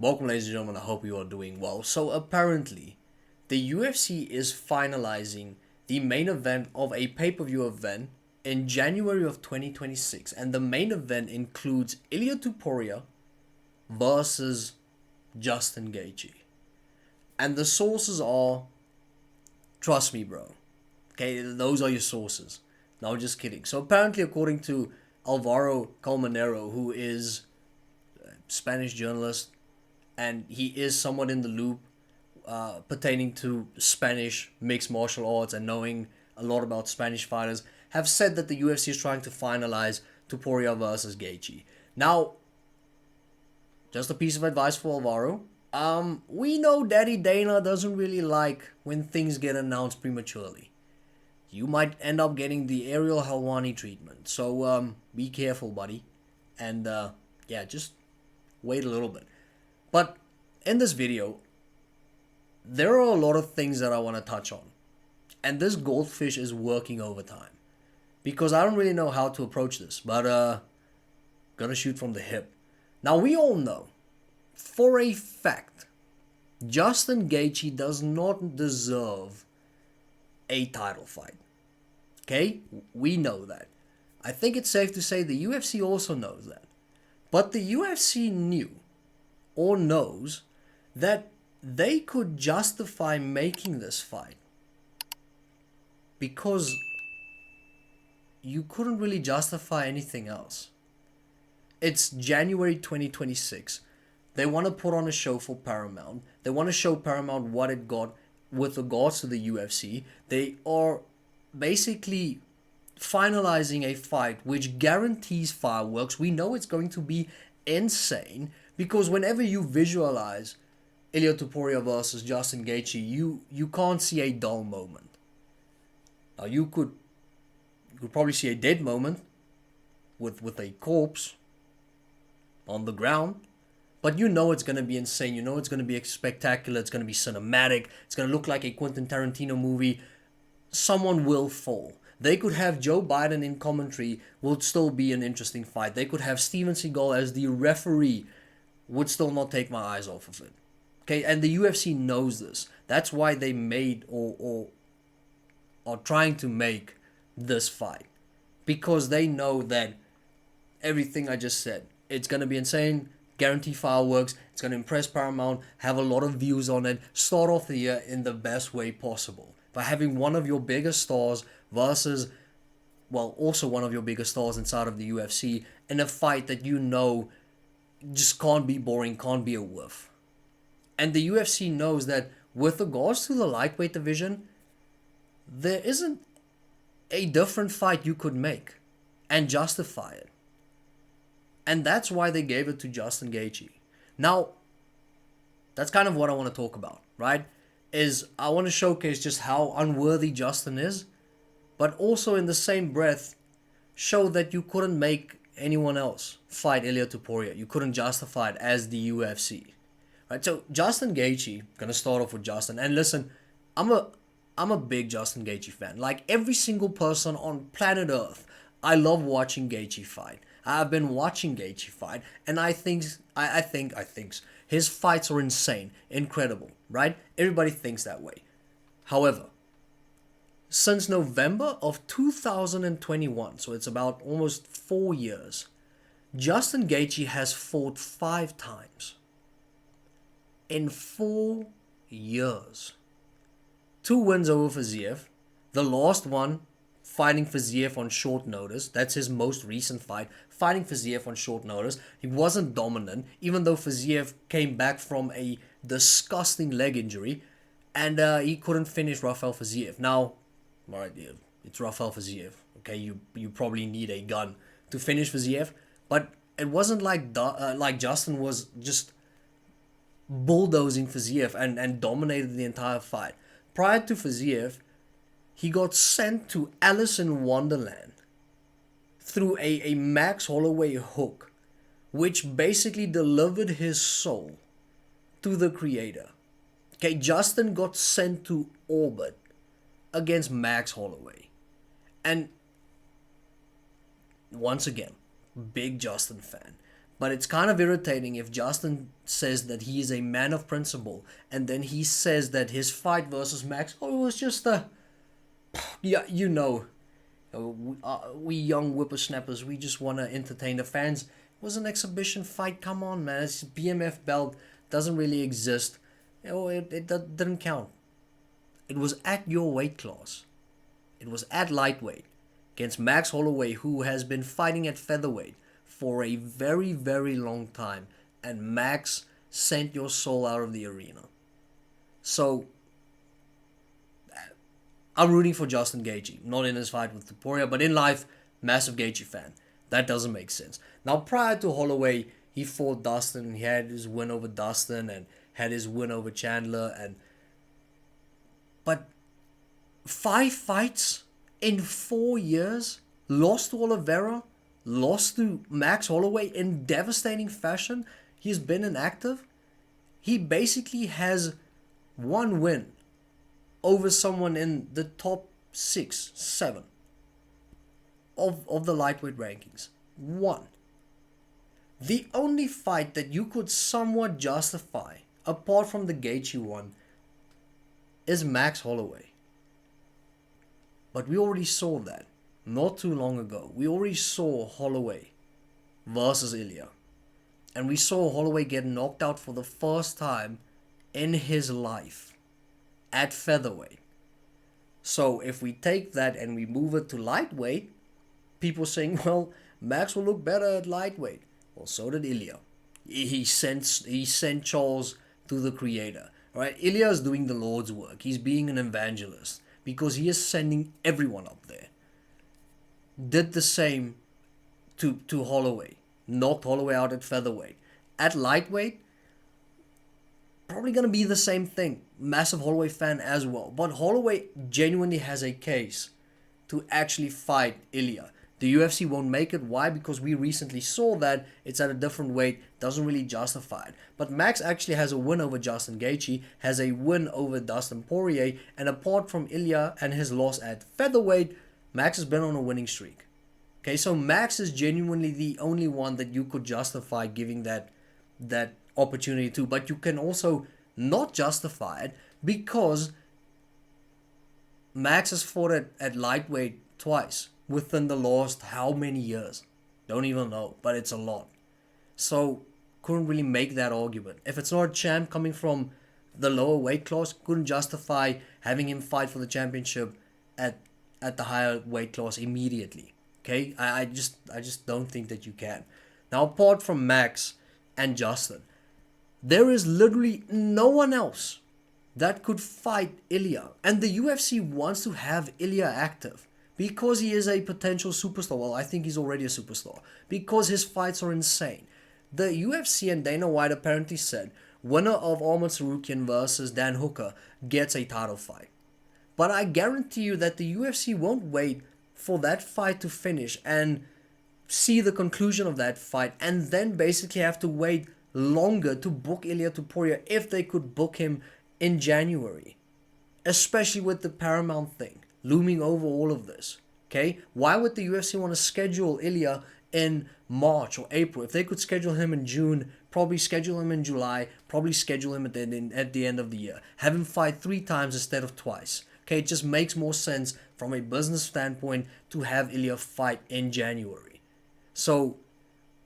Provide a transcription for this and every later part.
Welcome, ladies and gentlemen. I hope you are doing well. So, apparently, the UFC is finalizing the main event of a pay per view event in January of 2026, and the main event includes Ilia Topuria versus Justin Gaethje. And the sources are, trust me, bro. Okay, those are your sources. No, just kidding. So, apparently, according to Alvaro Colmenero, who is a Spanish journalist, and he is somewhat in the loop pertaining to Spanish mixed martial arts and knowing a lot about Spanish fighters, have said that the UFC is trying to finalize Topuria versus Gaethje. Now, just a piece of advice for Alvaro. We know Daddy Dana doesn't really like when things get announced prematurely. You might end up getting the Ariel Helwani treatment. So be careful, buddy. And yeah, just wait a little bit. But in this video, there are a lot of things that I want to touch on. And this goldfish is working overtime. Because I don't really know how to approach this. But gonna shoot from the hip. Now we all know, for a fact, Justin Gaethje does not deserve a title fight. Okay? We know that. I think it's safe to say the UFC also knows that. But the UFC knew or knows that they could justify making this fight because you couldn't really justify anything else. It's January 2026. They want to put on a show for Paramount. They want to show Paramount what it got with regards to the UFC. They are basically finalizing a fight which guarantees fireworks. We know it's going to be insane because whenever you visualize Ilia Topuria versus Justin Gaethje, you can't see a dull moment. Now you could probably see a dead moment with a corpse on the ground. But you know it's going to be insane. You know it's going to be spectacular. It's going to be cinematic. It's going to look like a Quentin Tarantino movie. Someone will fall. They could have Joe Biden in commentary. Would still be an interesting fight. They could have Steven Seagal as the referee. Would still not take my eyes off of it. Okay, and the UFC knows this. That's why they made or are trying to make this fight. Because they know that everything I just said, it's going to be insane. Guarantee fireworks. It's going to impress Paramount. Have a lot of views on it. Start off the year in the best way possible. By having one of your biggest stars versus, well, also one of your biggest stars inside of the UFC in a fight that you know just can't be boring, can't be a whiff. And the UFC knows that with regards to the lightweight division, there isn't a different fight you could make and justify it. And that's why they gave it to Justin Gaethje. Now, that's kind of what I want to talk about, right? Is I want to showcase just how unworthy Justin is, but also in the same breath, show that you couldn't make anyone else fight Ilia Topuria. You couldn't justify it as the UFC. Right? So Justin Gaethje, gonna start off with Justin. And listen, I'm a big Justin Gaethje fan. Like every single person on planet Earth, I love watching Gaethje fight. I've been watching Gaethje fight, and I think his fights are insane, incredible, right? Everybody thinks that way. However, since November of 2021, so it's about almost 4 years, Justin Gaethje has fought 5 times. In 4 years. 2 wins over Fiziev. The last one, fighting Fiziev on short notice. That's his most recent fight. Fighting Fiziev on short notice. He wasn't dominant, even though Fiziev came back from a disgusting leg injury. And he couldn't finish Rafael Fiziev. Now, alright, it's Rafael Fiziev. Okay, you probably need a gun to finish Fiziev. But it wasn't like Justin was just bulldozing Fiziev and dominated the entire fight. Prior to Fiziev, he got sent to Alice in Wonderland through a Max Holloway hook, which basically delivered his soul to the creator. Okay, Justin got sent to orbit against Max Holloway. And once again, big Justin fan. But it's kind of irritating if Justin says that he is a man of principle, and then he says that his fight versus Max, oh, it was just a, yeah, we young whippersnappers, we just want to entertain the fans. It was an exhibition fight. Come on, man. It's BMF belt, doesn't really exist. It didn't count. It was at your weight class. It was at lightweight against Max Holloway, who has been fighting at featherweight for a very, very long time. And Max sent your soul out of the arena. So, I'm rooting for Justin Gaethje. Not in his fight with Topuria, but in life, massive Gaethje fan. That doesn't make sense. Now, prior to Holloway, he fought Dustin. He had his win over Dustin and had his win over Chandler. But 5 fights in 4 years, lost to Oliveira, lost to Max Holloway in devastating fashion. He's been inactive. He basically has one win over someone in the top 6, 7 of the lightweight rankings. One. The only fight that you could somewhat justify, apart from the Gaethje one, is Max Holloway. But we already saw that not too long ago. We already saw Holloway versus Ilia. And we saw Holloway get knocked out for the first time in his life at featherweight. So if we take that and we move it to lightweight, people saying, well, Max will look better at lightweight. Well, so did Ilia. He sent Charles to the creator. Right? Ilia is doing the Lord's work. He's being an evangelist because he is sending everyone up there. Did the same to Holloway. Knocked Holloway out at featherweight. At lightweight, probably going to be the same thing. Massive Holloway fan as well. But Holloway genuinely has a case to actually fight Ilia. The UFC won't make it. Why? Because we recently saw that it's at a different weight. Doesn't really justify it. But Max actually has a win over Justin Gaethje. Has a win over Dustin Poirier. And apart from Ilia and his loss at featherweight, Max has been on a winning streak. Okay, so Max is genuinely the only one that you could justify giving that opportunity to. But you can also not justify it because Max has fought at lightweight twice within the last how many years? Don't even know, but it's a lot. So couldn't really make that argument. If it's not a champ coming from the lower weight class, couldn't justify having him fight for the championship at the higher weight class immediately. Okay, I just don't think that you can. Now, apart from Max and Justin, there is literally no one else that could fight Ilia. And the UFC wants to have Ilia active because he is a potential superstar. Well, I think he's already a superstar because his fights are insane. The UFC and Dana White apparently said winner of Arman Tsarukyan versus Dan Hooker gets a title fight. But I guarantee you that the UFC won't wait for that fight to finish and see the conclusion of that fight and then basically have to wait longer to book Ilia Topuria if they could book him in January. Especially with the Paramount thing looming over all of this. Okay? Why would the UFC want to schedule Ilia in March or April? If they could schedule him in June, probably schedule him in July, probably schedule him at the end of the year. Have him fight 3 times instead of twice. Okay, it just makes more sense from a business standpoint to have Ilia fight in January. So,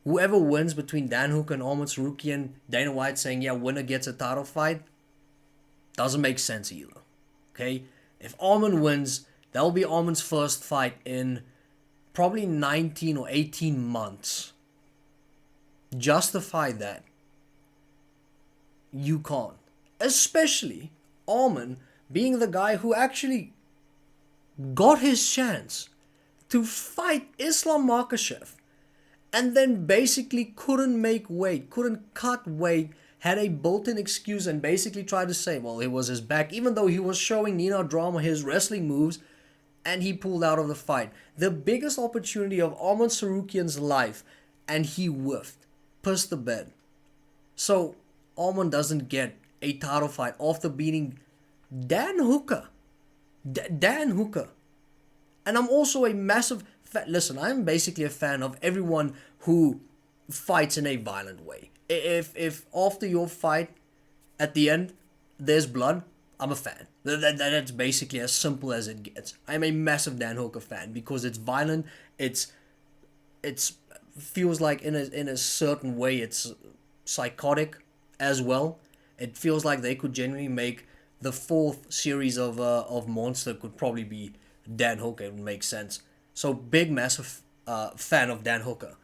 whoever wins between Dan Hooker and Arman Tsarukyan, Dana White saying, yeah, winner gets a title fight, doesn't make sense either. Okay, if Arman wins, that'll be Arman's first fight in probably 19 or 18 months. Justify that. You can't. Especially Arman being the guy who actually got his chance to fight Islam Makhachev and then basically couldn't make weight, couldn't cut weight, had a built-in excuse and basically tried to say, well, it was his back, even though he was showing Nino Drama his wrestling moves and he pulled out of the fight. The biggest opportunity of Arman Tsarukyan's life and he whiffed, pissed the bed. So Arman doesn't get a title fight after beating Dan Hooker. Dan Hooker. And I'm also a massive fan. Listen, I'm basically a fan of everyone who fights in a violent way. If after your fight, at the end, there's blood, I'm a fan. That's basically as simple as it gets. I'm a massive Dan Hooker fan because it's violent. It's feels like in a certain way it's psychotic as well. It feels like they could genuinely make the fourth series of Monster could probably be Dan Hooker. It would make sense. So big massive fan of Dan Hooker.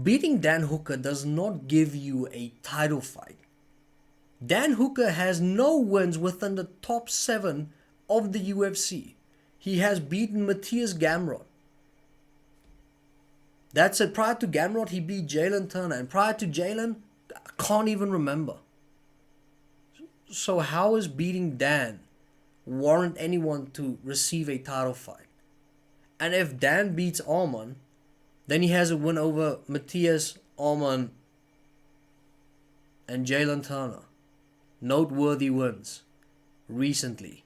Beating Dan Hooker does not give you a title fight. Dan Hooker has no wins within the top 7 of the UFC. He has beaten Matthias Gamrot. That's it. Prior to Gamrot, he beat Jalen Turner. And prior to Jalen, I can't even remember. So how is beating Dan warrant anyone to receive a title fight? And if Dan beats Arman, then he has a win over Matthias, Arman, and Jalen Turner. Noteworthy wins recently.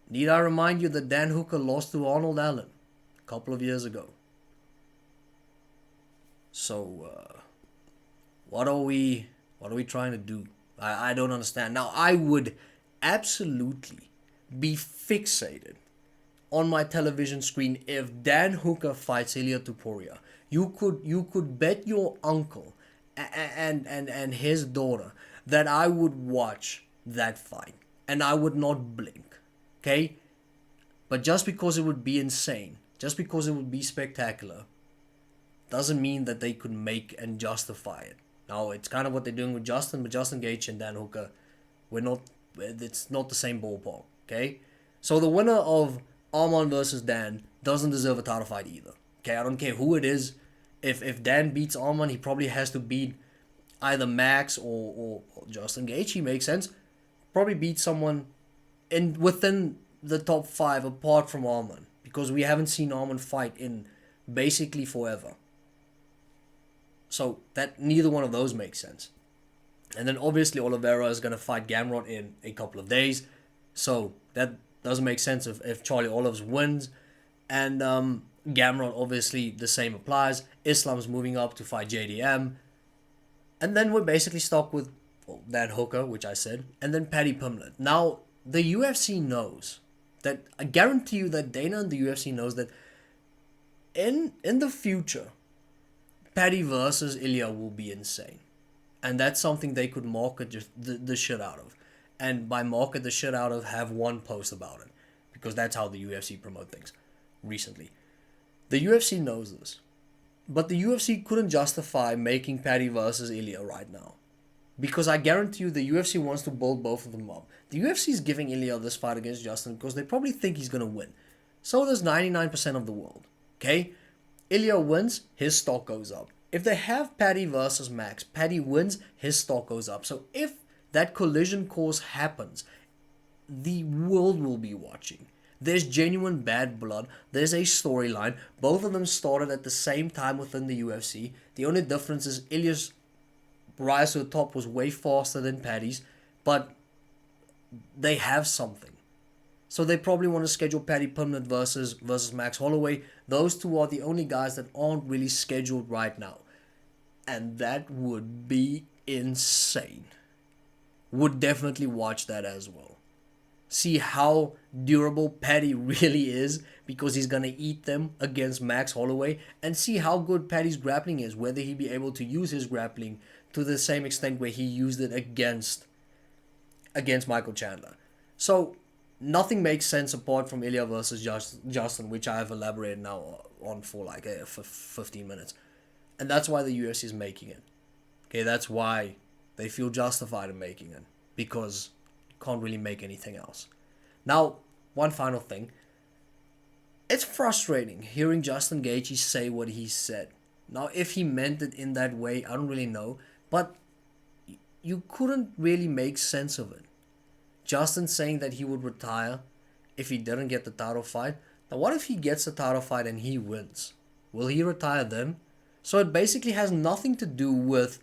Need I remind you that Dan Hooker lost to Arnold Allen a couple of years ago? So, what are we trying to do? I don't understand. Now, I would absolutely be fixated on my television screen if Dan Hooker fights Ilia Topuria. You could bet your uncle and his daughter that I would watch that fight and I would not blink. Okay? But just because it would be insane, just because it would be spectacular, doesn't mean that they could make and justify it. Now, it's kind of what they're doing with Justin, but Justin Gaethje and Dan Hooker, it's not the same ballpark, okay? So the winner of Arman versus Dan doesn't deserve a title fight either, okay? I don't care who it is. If Dan beats Arman, he probably has to beat either Max or Justin Gaethje, makes sense. Probably beat someone within the top 5 apart from Arman, because we haven't seen Arman fight in basically forever. So that neither one of those makes sense. And then obviously Oliveira is going to fight Gamrot in a couple of days. So that doesn't make sense if Charlie Olives wins. And Gamrot, obviously the same applies. Islam's moving up to fight JDM. And then we're basically stuck with Dan Hooker, which I said. And then Paddy Pimblett. Now, the UFC knows that, I guarantee you that Dana and the UFC knows that in the future, Paddy versus Ilia will be insane. And that's something they could market just the shit out of. And by market the shit out of, have one post about it. Because that's how the UFC promote things recently. The UFC knows this. But the UFC couldn't justify making Paddy versus Ilia right now. Because I guarantee you the UFC wants to build both of them up. The UFC is giving Ilia this fight against Justin because they probably think he's going to win. So does 99% of the world. Okay? Ilia wins, his stock goes up. If they have Paddy versus Max, Paddy wins, his stock goes up. So if that collision course happens, the world will be watching. There's genuine bad blood. There's a storyline. Both of them started at the same time within the UFC. The only difference is Ilia's rise to the top was way faster than Paddy's, but they have something. So they probably want to schedule Paddy Pimblett versus Max Holloway. Those two are the only guys that aren't really scheduled right now. And that would be insane. Would definitely watch that as well. See how durable Paddy really is, because he's going to eat them against Max Holloway, and see how good Paddy's grappling is, whether he'd be able to use his grappling to the same extent where he used it against Michael Chandler. So nothing makes sense apart from Ilia versus Justin, which I have elaborated now on for like 15 minutes. And that's why the UFC is making it. Okay, that's why they feel justified in making it, because you can't really make anything else. Now, one final thing. It's frustrating hearing Justin Gaethje say what he said. Now, if he meant it in that way, I don't really know. But you couldn't really make sense of it. Justin saying that he would retire if he didn't get the title fight. Now, what if he gets the title fight and he wins? Will he retire then? So it basically has nothing to do with,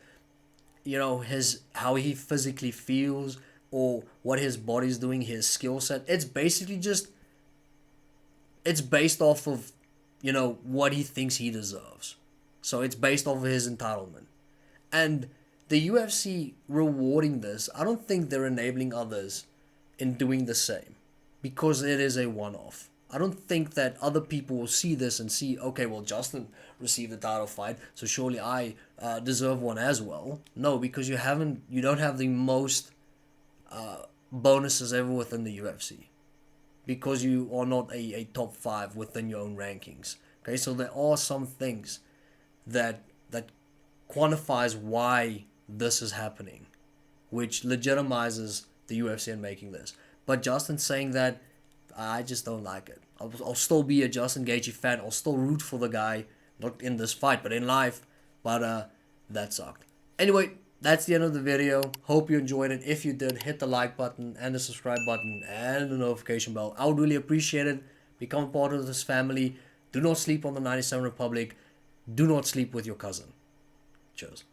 how he physically feels or what his body's doing, his skill set. It's basically just, it's based off of what he thinks he deserves. So it's based off of his entitlement. And the UFC rewarding this, I don't think they're enabling others in doing the same because it is a one-off. I don't think that other people will see this and see, okay, well, Justin received a title fight, so surely I deserve one as well. No, because you don't have the most bonuses ever within the UFC because you are not a top 5 within your own rankings. Okay, so there are some things that quantifies why this is happening, which legitimizes the UFC in making this. But Justin saying that, I just don't like it. I'll still be a Justin Gaethje fan. I'll still root for the guy, not in this fight, but in life. But that sucked. Anyway, that's the end of the video. Hope you enjoyed it. If you did, hit the like button and the subscribe button and the notification bell. I would really appreciate it. Become a part of this family. Do not sleep on the 97 Republic. Do not sleep with your cousin. Cheers.